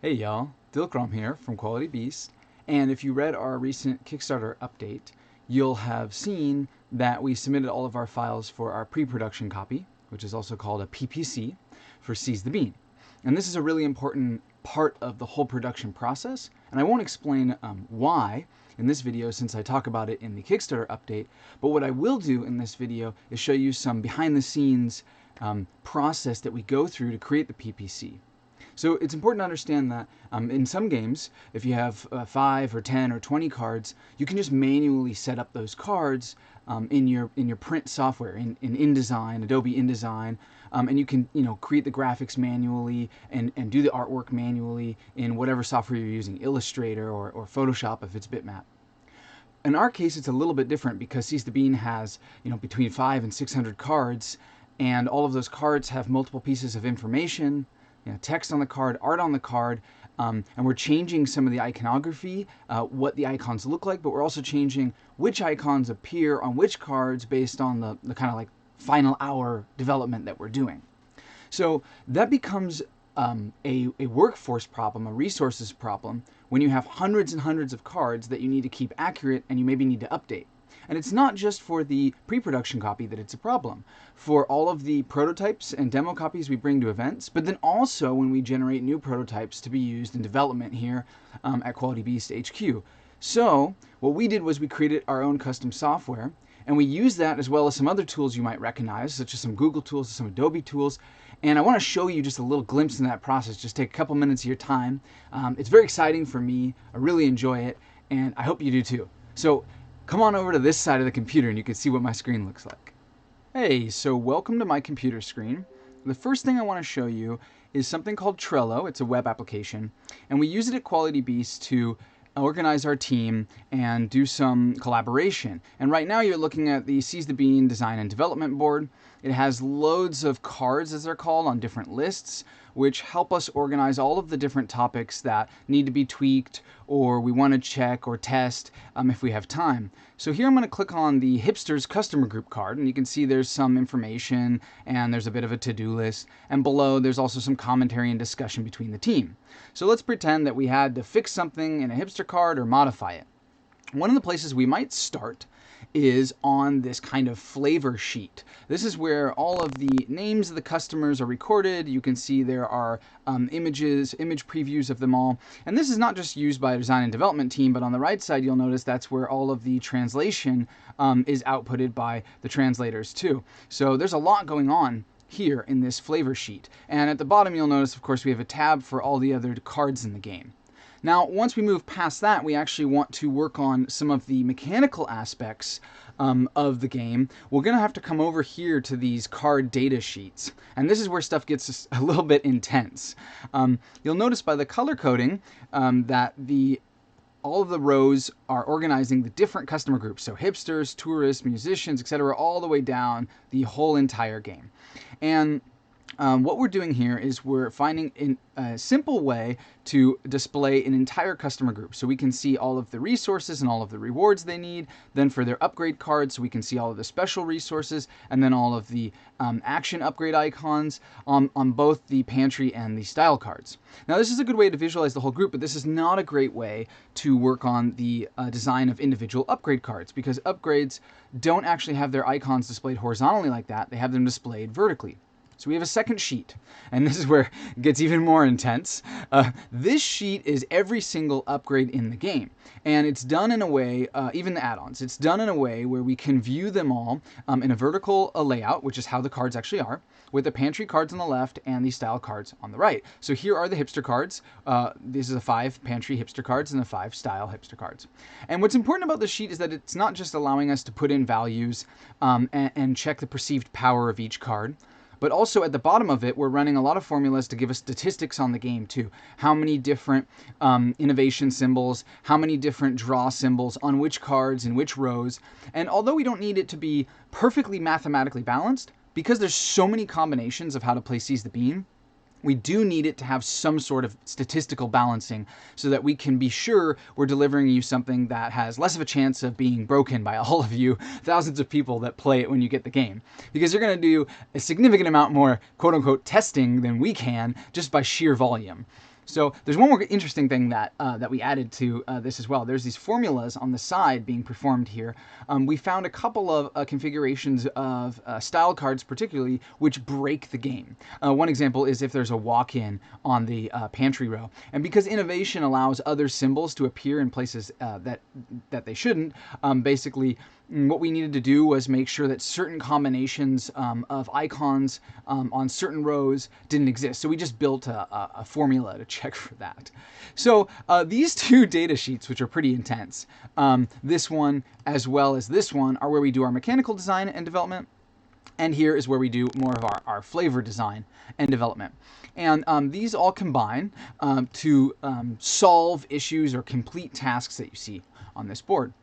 Hey y'all, Dilkrom here from Quality Beast, and if you read our recent Kickstarter update, you'll have seen that we submitted all of our files for our pre-production copy, which is also called a PPC, for Seize the Bean. And this is a really important part of the whole production process, and I won't explain why in this video since I talk about it in the Kickstarter update, but what I will do in this video is show you some behind-the-scenes process that we go through to create the PPC. So it's important to understand that in some games, if you have 5 or 10 or 20 cards, you can just manually set up those cards in your print software, in InDesign, Adobe InDesign, and you can create the graphics manually and do the artwork manually in whatever software you're using, Illustrator or Photoshop if it's bitmap. In our case, it's a little bit different because Seize the Bean has between 500 and 600 cards, and all of those cards have multiple pieces of information. Text on the card, art on the card, and we're changing some of the iconography, what the icons look like, but we're also changing which icons appear on which cards based on the kind of like final hour development that we're doing. So that becomes a workforce problem, a resources problem, when you have hundreds and hundreds of cards that you need to keep accurate and you maybe need to update. And it's not just for the pre-production copy that it's a problem. For all of the prototypes and demo copies we bring to events, but then also when we generate new prototypes to be used in development here at Quality Beast HQ. So what we did was we created our own custom software, and we use that as well as some other tools you might recognize, such as some Google tools, some Adobe tools. And I want to show you just a little glimpse in that process. Just take a couple minutes of your time. It's very exciting for me. I really enjoy it, and I hope you do too. So come on over to this side of the computer and you can see what my screen looks like. Hey, so welcome to my computer screen. The first thing I want to show you is something called Trello. It's a web application, and we use it at Quality Beast to organize our team and do some collaboration. And right now you're looking at the Seize the Bean design and development board. It has loads of cards, as they're called, on different lists, which help us organize all of the different topics that need to be tweaked or we want to check or test if we have time. So here I'm going to click on the Hipsters Customer Group card, and you can see there's some information and there's a bit of a to-do list, and below there's also some commentary and discussion between the team. So let's pretend that we had to fix something in a hipster card or modify it. One of the places we might start is on this kind of flavor sheet. This is where all of the names of the customers are recorded. You can see there are image previews of them all. And this is not just used by a design and development team, but on the right side you'll notice that's where all of the translation is outputted by the translators too. So there's a lot going on here in this flavor sheet. And at the bottom you'll notice, of course, we have a tab for all the other cards in the game. Now, once we move past that, we actually want to work on some of the mechanical aspects of the game. We're going to have to come over here to these card data sheets. And this is where stuff gets a little bit intense. You'll notice by the color coding that all of the rows are organizing the different customer groups. So hipsters, tourists, musicians, etc., all the way down the whole entire game. And what we're doing here is we're finding a simple way to display an entire customer group. So we can see all of the resources and all of the rewards they need. Then for their upgrade cards, so we can see all of the special resources, and then all of the action upgrade icons on both the pantry and the style cards. Now this is a good way to visualize the whole group, but this is not a great way to work on the design of individual upgrade cards, because upgrades don't actually have their icons displayed horizontally like that. They have them displayed vertically. So we have a second sheet, and this is where it gets even more intense. This sheet is every single upgrade in the game, and it's done in a way, even the add-ons, it's done in a way where we can view them all in a vertical layout, which is how the cards actually are, with the pantry cards on the left and the style cards on the right. So here are the hipster cards. This is the 5 pantry hipster cards and the 5 style hipster cards. And what's important about this sheet is that it's not just allowing us to put in values and check the perceived power of each card, but also at the bottom of it, we're running a lot of formulas to give us statistics on the game too. How many different innovation symbols, how many different draw symbols on which cards in which rows. And although we don't need it to be perfectly mathematically balanced, because there's so many combinations of how to play Seize the Bean, we do need it to have some sort of statistical balancing so that we can be sure we're delivering you something that has less of a chance of being broken by all of you, thousands of people that play it when you get the game. Because you're going to do a significant amount more quote-unquote testing than we can just by sheer volume. So there's one more interesting thing that that we added to this as well. There's these formulas on the side being performed here. We found a couple of configurations of style cards particularly which break the game. One example is if there's a walk-in on the pantry row. And because innovation allows other symbols to appear in places that they shouldn't, basically what we needed to do was make sure that certain combinations of icons on certain rows didn't exist. So we just built a formula to check for that. So these two data sheets, which are pretty intense, this one as well as this one, are where we do our mechanical design and development. And here is where we do more of our flavor design and development. And these all combine to solve issues or complete tasks that you see on this board.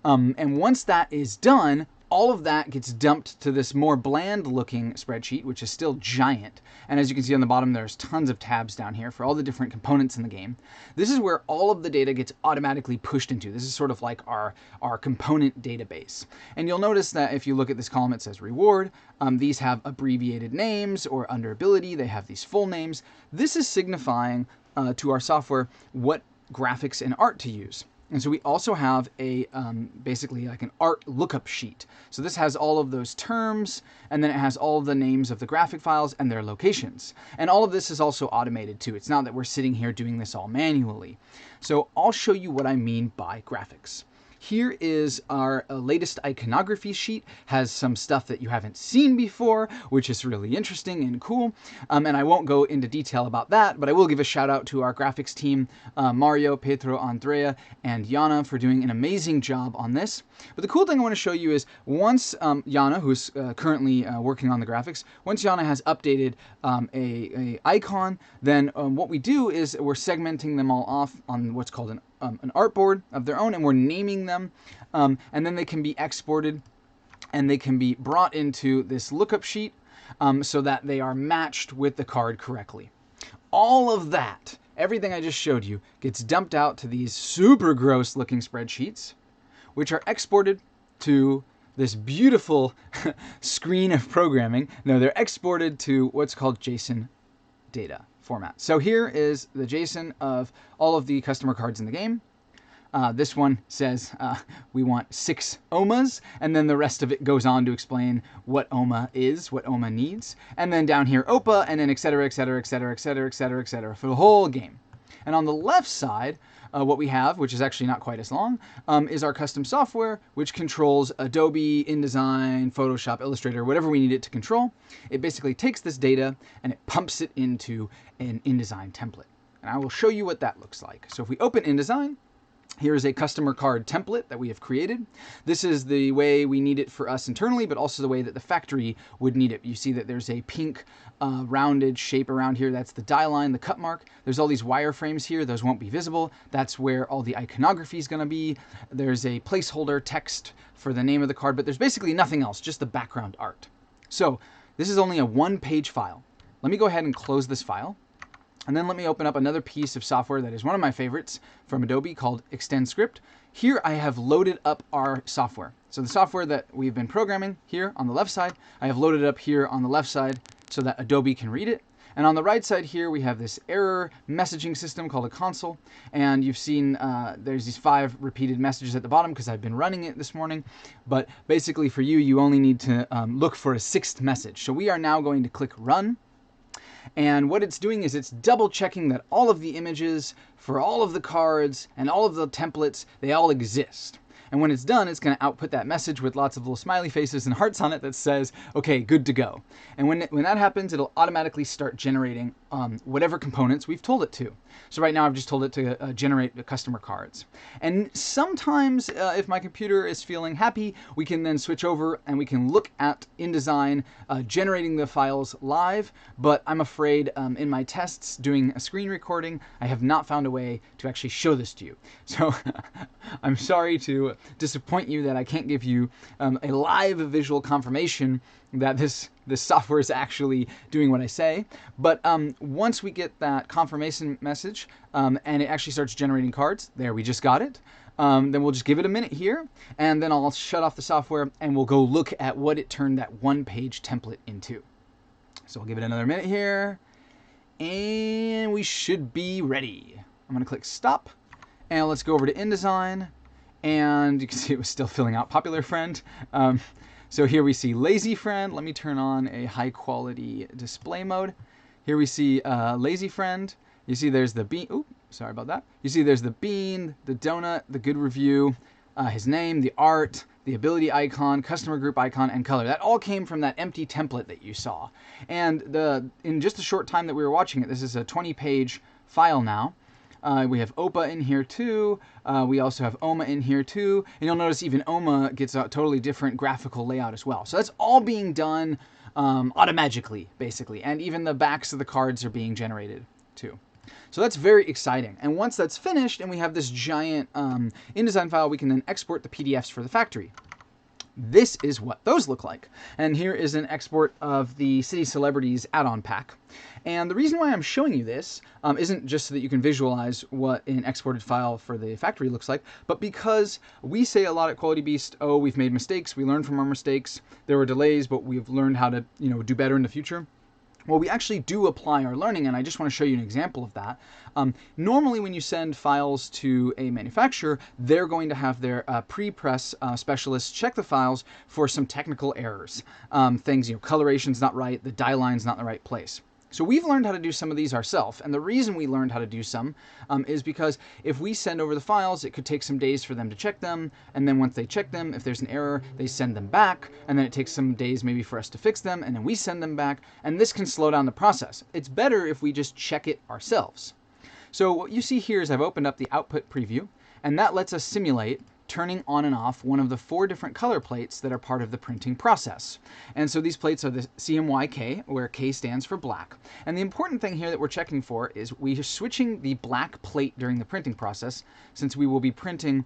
And once that is done, all of that gets dumped to this more bland looking spreadsheet, which is still giant. And as you can see on the bottom, there's tons of tabs down here for all the different components in the game. This is where all of the data gets automatically pushed into. This is sort of like our component database. And you'll notice that if you look at this column, it says reward. These have abbreviated names, or under ability, they have these full names. This is signifying to our software what graphics and art to use. And so we also have a basically like an art lookup sheet. So this has all of those terms, and then it has all of the names of the graphic files and their locations. And all of this is also automated too. It's not that we're sitting here doing this all manually. So I'll show you what I mean by graphics. Here is our latest iconography sheet. Has some stuff that you haven't seen before, which is really interesting and cool. And I won't go into detail about that, but I will give a shout out to our graphics team, Mario, Pedro, Andrea, and Jana for doing an amazing job on this. But the cool thing I want to show you is once Jana, who's currently working on the graphics, once Jana has updated a icon, then what we do is we're segmenting them all off on what's called an artboard of their own, and we're naming them, and then they can be exported and they can be brought into this lookup sheet so that they are matched with the card correctly. All of that, everything I just showed you, gets dumped out to these super gross looking spreadsheets, which are exported to this beautiful screen of programming. No, they're exported to what's called JSON data format. So here is the JSON of all of the customer cards in the game. This one says we want 6 OMAs, and then the rest of it goes on to explain what OMA is, what OMA needs, and then down here OPA, and then et cetera, et cetera, et cetera, et cetera, et cetera, et cetera, for the whole game. And on the left side, what we have, which is actually not quite as long, is our custom software, which controls Adobe, InDesign, Photoshop, Illustrator, whatever we need it to control. It basically takes this data and it pumps it into an InDesign template. And I will show you what that looks like. So if we open InDesign, here is a customer card template that we have created. This is the way we need it for us internally, but also the way that the factory would need it. You see that there's a pink rounded shape around here. That's the die line, the cut mark. There's all these wireframes here. Those won't be visible. That's where all the iconography is going to be. There's a placeholder text for the name of the card, but there's basically nothing else, just the background art. So this is only a one-page file. Let me go ahead and close this file. And then let me open up another piece of software that is one of my favorites from Adobe called ExtendScript. Here I have loaded up our software. So the software that we've been programming here on the left side, I have loaded up here on the left side so that Adobe can read it. And on the right side here, we have this error messaging system called a console. And you've seen there's these 5 repeated messages at the bottom because I've been running it this morning. But basically for you, you only need to look for a 6th message. So we are now going to click Run. And what it's doing is it's double checking that all of the images for all of the cards and all of the templates, they all exist. And when it's done, it's going to output that message with lots of little smiley faces and hearts on it that says, okay, good to go. And when that happens, it'll automatically start generating whatever components we've told it to. So right now I've just told it to generate the customer cards. And sometimes if my computer is feeling happy, we can then switch over and we can look at InDesign generating the files live. But I'm afraid in my tests doing a screen recording, I have not found a way to actually show this to you. So I'm sorry to disappoint you that I can't give you a live visual confirmation that this software is actually doing what I say. But once we get that confirmation message and it actually starts generating cards, there, we just got it. Then we'll just give it a minute here, and then I'll shut off the software and we'll go look at what it turned that one-page template into. So I'll give it another minute here, And we should be ready. I'm going to click stop. And let's go over to InDesign. And you can see it was still filling out popular friend. So here we see lazy friend. Let me turn on a high quality display mode. Here we see lazy friend. You see there's the bean. Oops, sorry about that. You see there's the bean, the donut, the good review, his name, the art, the ability icon, customer group icon, and color. That all came from that empty template that you saw. And in just a short time that we were watching it, this is a 20-page file now. We have OPA in here too. We also have OMA in here too. And you'll notice even OMA gets a totally different graphical layout as well. So that's all being done automagically, basically. And even the backs of the cards are being generated too. So that's very exciting. And once that's finished and we have this giant InDesign file, we can then export the PDFs for the factory. This is what those look like. And here is an export of the City Celebrities add-on pack. And the reason why I'm showing you this isn't just so that you can visualize what an exported file for the factory looks like, but because we say a lot at Quality Beast, oh, we've made mistakes, we learned from our mistakes, there were delays, but we've learned how to, do better in the future. Well, we actually do apply our learning, and I just want to show you an example of that. Normally, when you send files to a manufacturer, they're going to have their pre-press specialists check the files for some technical errors. Things, coloration's not right, the die line's not in the right place. So we've learned how to do some of these ourselves, and the reason we learned how to do some is because if we send over the files, it could take some days for them to check them, and then once they check them, if there's an error, they send them back, and then it takes some days maybe for us to fix them, and then we send them back, and this can slow down the process. It's better if we just check it ourselves. So what you see here is I've opened up the output preview, and that lets us simulate turning on and off one of the 4 different color plates that are part of the printing process. And so these plates are the CMYK, where K stands for black. And the important thing here that we're checking for is we are switching the black plate during the printing process, since we will be printing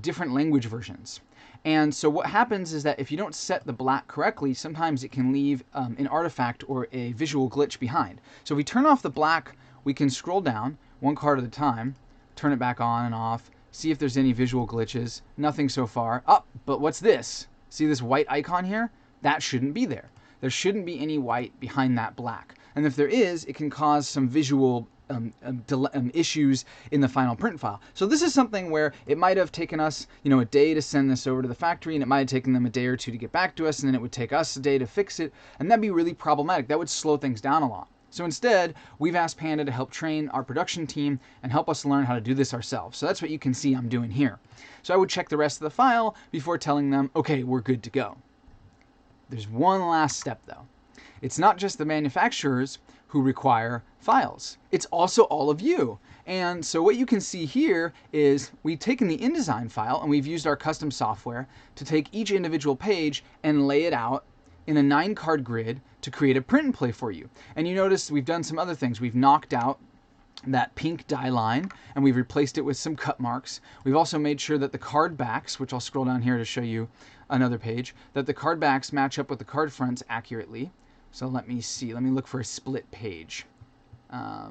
different language versions. And so what happens is that if you don't set the black correctly, sometimes it can leave an artifact or a visual glitch behind. So if we turn off the black, we can scroll down one card at a time, turn it back on and off, see if there's any visual glitches. Nothing so far. Oh, but what's this? See this white icon here? That shouldn't be there. There shouldn't be any white behind that black. And if there is, it can cause some visual issues in the final print file. So this is something where it might have taken us, a day to send this over to the factory, and it might have taken them a day or 2 to get back to us, and then it would take us a day to fix it, and that'd be really problematic. That would slow things down a lot. So instead, we've asked Panda to help train our production team and help us learn how to do this ourselves. So that's what you can see I'm doing here. So I would check the rest of the file before telling them, okay, we're good to go. There's one last step though. It's not just the manufacturers who require files. It's also all of you. And so what you can see here is we've taken the InDesign file and we've used our custom software to take each individual page and lay it out in a 9-card grid to create a print and play for you. And you notice we've done some other things. We've knocked out that pink die line and we've replaced it with some cut marks. We've also made sure that the card backs, which I'll scroll down here to show you another page, that the card backs match up with the card fronts accurately. So let me see. Let me look for a split page. There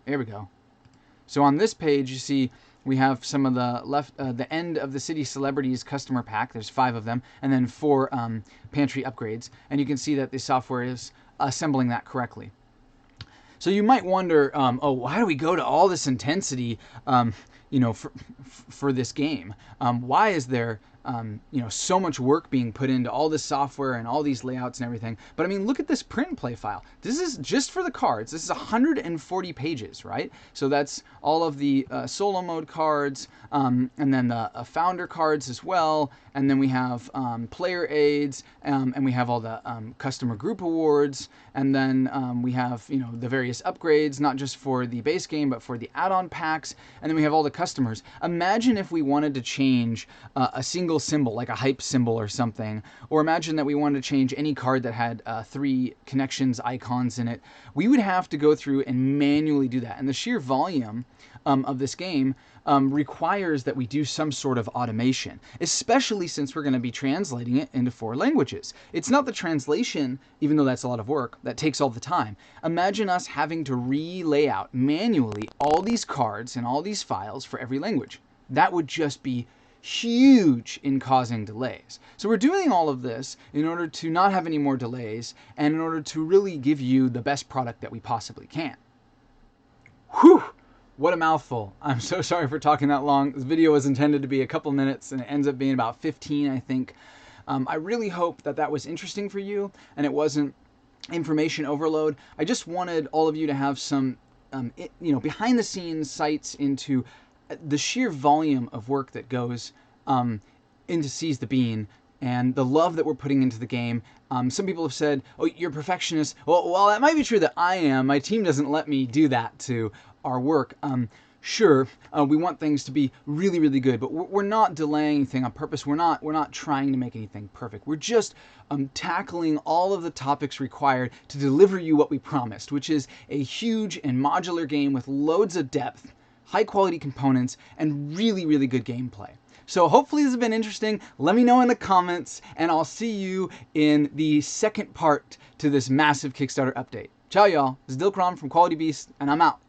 we go. So on this page, you see we have some of the end of the City Celebrities customer pack. There's 5 of them, and then 4 pantry upgrades. And you can see that the software is assembling that correctly. So you might wonder, oh, why do we go to all this intensity, for this game? Why is there so much work being put into all this software and all these layouts and everything? But I mean, look at this print and play file. This is just for the cards. This is 140 pages, right? So that's all of the solo mode cards, and then the founder cards as well. And then we have player aids, and we have all the customer group awards. And then we have, the various upgrades, not just for the base game, but for the add-on packs. And then we have all the customers. Imagine if we wanted to change a single symbol, like a hype symbol or something. Or imagine that we wanted to change any card that had 3 connections icons in it. We would have to go through and manually do that. And the sheer volume of this game requires that we do some sort of automation, especially since we're going to be translating it into 4 languages. It's not the translation, even though that's a lot of work, that takes all the time. Imagine us having to relay out manually all these cards and all these files for every language. That would just be huge in causing delays. So we're doing all of this in order to not have any more delays and in order to really give you the best product that we possibly can. Whew! What a mouthful. I'm so sorry for talking that long. This video was intended to be a couple minutes and it ends up being about 15, I think. I really hope that that was interesting for you and it wasn't information overload. I just wanted all of you to have some behind the scenes sights into the sheer volume of work that goes into Seize the Bean and the love that we're putting into the game. Some people have said, oh, you're a perfectionist. Well, that might be true that I am. My team doesn't let me do that to our work. Sure, we want things to be really, really good, but we're not delaying anything on purpose. We're not trying to make anything perfect. We're just tackling all of the topics required to deliver you what we promised, which is a huge and modular game with loads of depth, high quality components, and really, really good gameplay. So hopefully this has been interesting. Let me know in the comments, and I'll see you in the second part to this massive Kickstarter update. Ciao, y'all. This is Dilkron from Quality Beast, and I'm out.